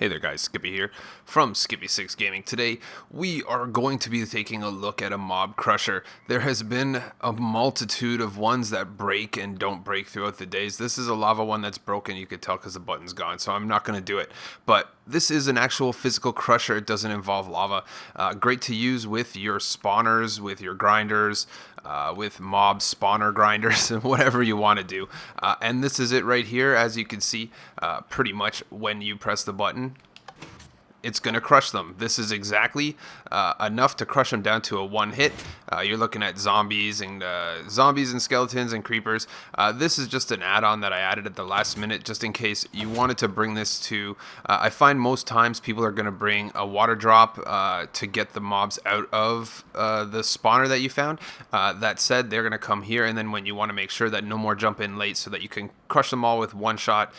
Hey there guys, Skippy here from Skippy6 Gaming. Today we are going to be taking a look at a mob crusher. There has been a multitude of ones that break and don't break throughout the days. This is a lava one that's broken, you could tell because the button's gone, so I'm not going to do it. But this is an actual physical crusher, it doesn't involve lava. Great to use with your spawners, with your grinders, with mob spawner grinders, whatever you want to do. And this is it right here, as you can see, pretty much when you press the button, it's going to crush them. This is exactly enough to crush them down to a one hit. You're looking at zombies and skeletons and creepers. This is just an add-on that I added at the last minute just in case you wanted to bring this to... I find most times people are going to bring a water drop to get the mobs out of the spawner that you found. That said, they're going to come here, and then when you want to make sure that no more jump in late so that you can crush them all with one shot,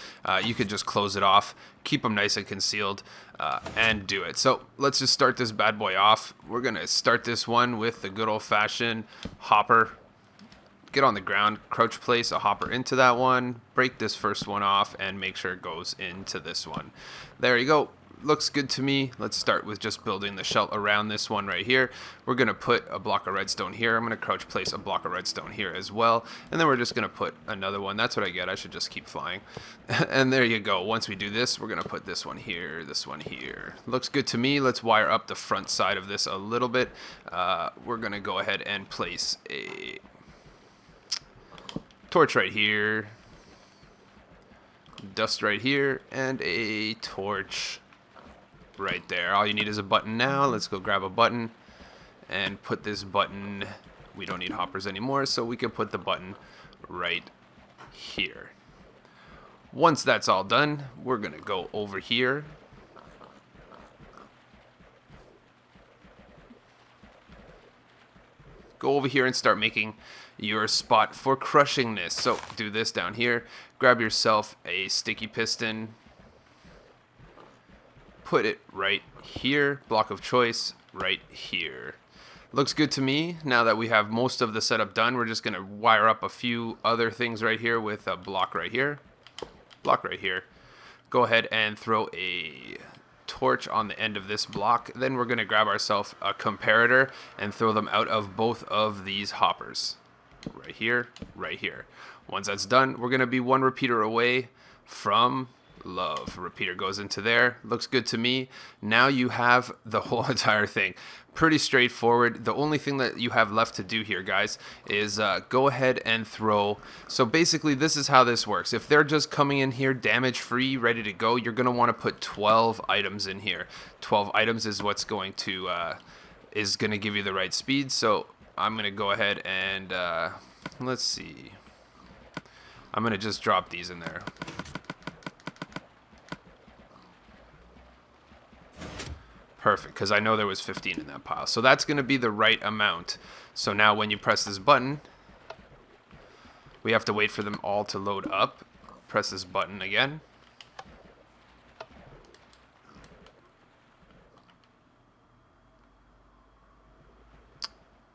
you could just close it off, keep them nice and concealed, and do it. So let's just start this bad boy off. We're gonna start this one with the good old-fashioned hopper. Get on the ground, crouch place a hopper into that one, break this first one off, and make sure it goes into this one. There you go. Looks good to me. Let's start with just building the shell around this one right here. We're going to put a block of redstone here. I'm going to crouch place a block of redstone here as well. And then we're just going to put another one. That's what I get. I should just keep flying. And there you go. Once we do this, we're going to put this one here, this one here. Looks good to me. Let's wire up the front side of this a little bit. We're going to go ahead and place a torch right here, dust right here, and a torch right there. All you need is a button now. Let's go grab a button and put this button. We don't need hoppers anymore, so we can put the button right here. Once that's all done, we're gonna go over here. Go over here and start making your spot for crushing this. So do this down here. Grab yourself a sticky piston. Put it right here, block of choice right here. Looks good to me. Now that we have most of the setup done, we're just gonna wire up a few other things right here with a block right here, block right here. Go ahead and throw a torch on the end of this block. Then we're gonna grab ourselves a comparator and throw them out of both of these hoppers. Right here, right here. Once that's done, we're gonna be one repeater away from love. Repeater goes into there. Looks good to me. Now you have the whole entire thing. Pretty straightforward. The only thing that you have left to do here, guys, is go ahead and throw. So basically, this is how this works. If they're just coming in here damage-free, ready to go, you're going to want to put 12 items in here. 12 items is what's going to give you the right speed. So I'm going to go ahead and let's see. I'm going to just drop these in there. Perfect, because I know there was 15 in that pile. So that's going to be the right amount. So now when you press this button, we have to wait for them all to load up. Press this button again.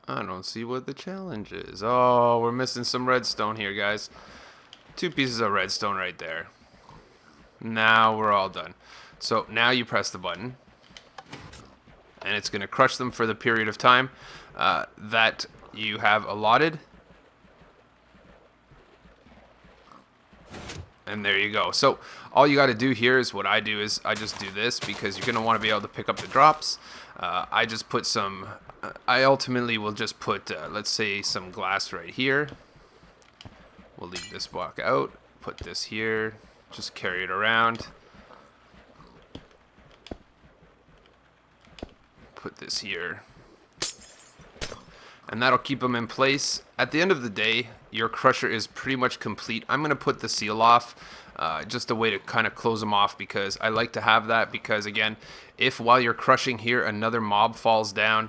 I don't see what the challenge is. Oh, we're missing some redstone here, guys. 2 pieces of redstone right there. Now we're all done. So now you press the button, and it's going to crush them for the period of time that you have allotted. And there you go. So all you got to do here is what I do is I just do this because you're going to want to be able to pick up the drops. I just put some, I ultimately will just put, let's say, some glass right here. We'll leave this block out, put this here, just carry it around. Put this here, and that'll keep them in place. At the end of the day, your crusher is pretty much complete. I'm going to put the seal off, just a way to kind of close them off, because I like to have that, because again, if while you're crushing here another mob falls down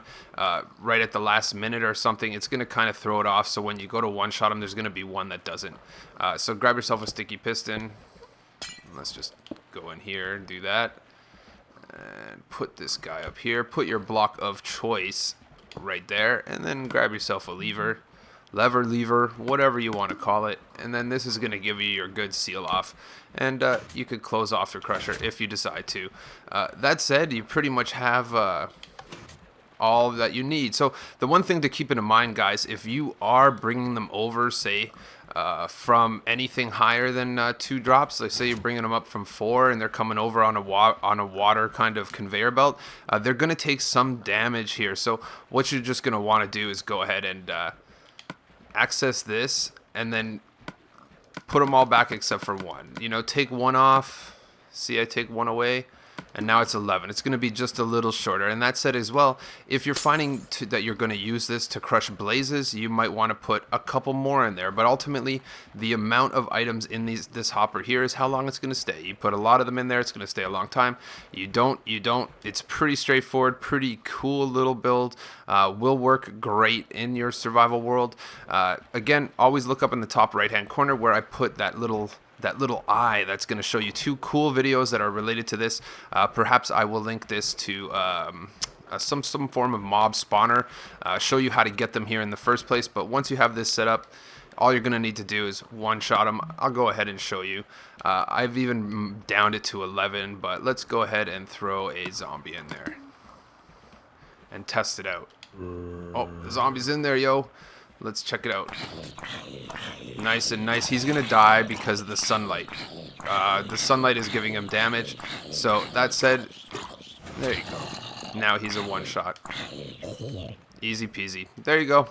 right at the last minute or something, it's going to kind of throw it off. So when you go to one-shot them, there's going to be one that doesn't. So grab yourself a sticky piston. Let's just go in here and do that. And put this guy up here. Put your block of choice right there, and then grab yourself a lever. lever, whatever you want to call it. And then this is going to give you your good seal off. And you could close off your crusher if you decide to. That said, you pretty much have all that you need. So the one thing to keep in mind, guys, if you are bringing them over, say, from anything higher than 2 drops, like say you're bringing them up from 4 and they're coming over on a water kind of conveyor belt, they're going to take some damage here. So what you're just going to want to do is go ahead and access this and then put them all back except for 1. You know, take 1 off. See, I take 1 away. And now it's 11. It's going to be just a little shorter. And that said as well, if you're finding that you're going to use this to crush blazes, you might want to put a couple more in there. But ultimately, the amount of items in this hopper here is how long it's going to stay. You put a lot of them in there, it's going to stay a long time. You don't. It's pretty straightforward, pretty cool little build. Will work great in your survival world. Again, always look up in the top right-hand corner where I put that little eye that's going to show you 2 cool videos that are related to this. Perhaps I will link this to some form of mob spawner, show you how to get them here in the first place. But once you have this set up, all you're going to need to do is one-shot them. I'll go ahead and show you. I've even downed it to 11, but let's go ahead and throw a zombie in there and test it out. Oh, the zombie's in there, yo. Let's check it out. Nice and nice. He's going to die because of the sunlight. The sunlight is giving him damage. So that said, there you go. Now he's a one-shot. Easy peasy. There you go.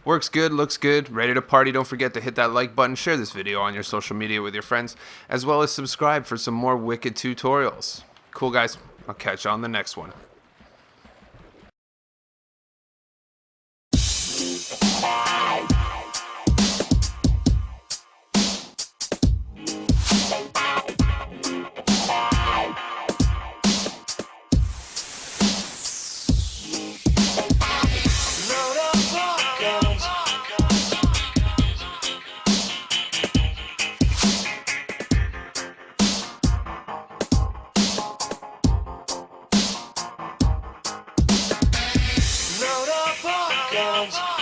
Works good, looks good, ready to party. Don't forget to hit that like button, share this video on your social media with your friends, as well as subscribe for some more wicked tutorials. Cool, guys. I'll catch you on the next one. Guns.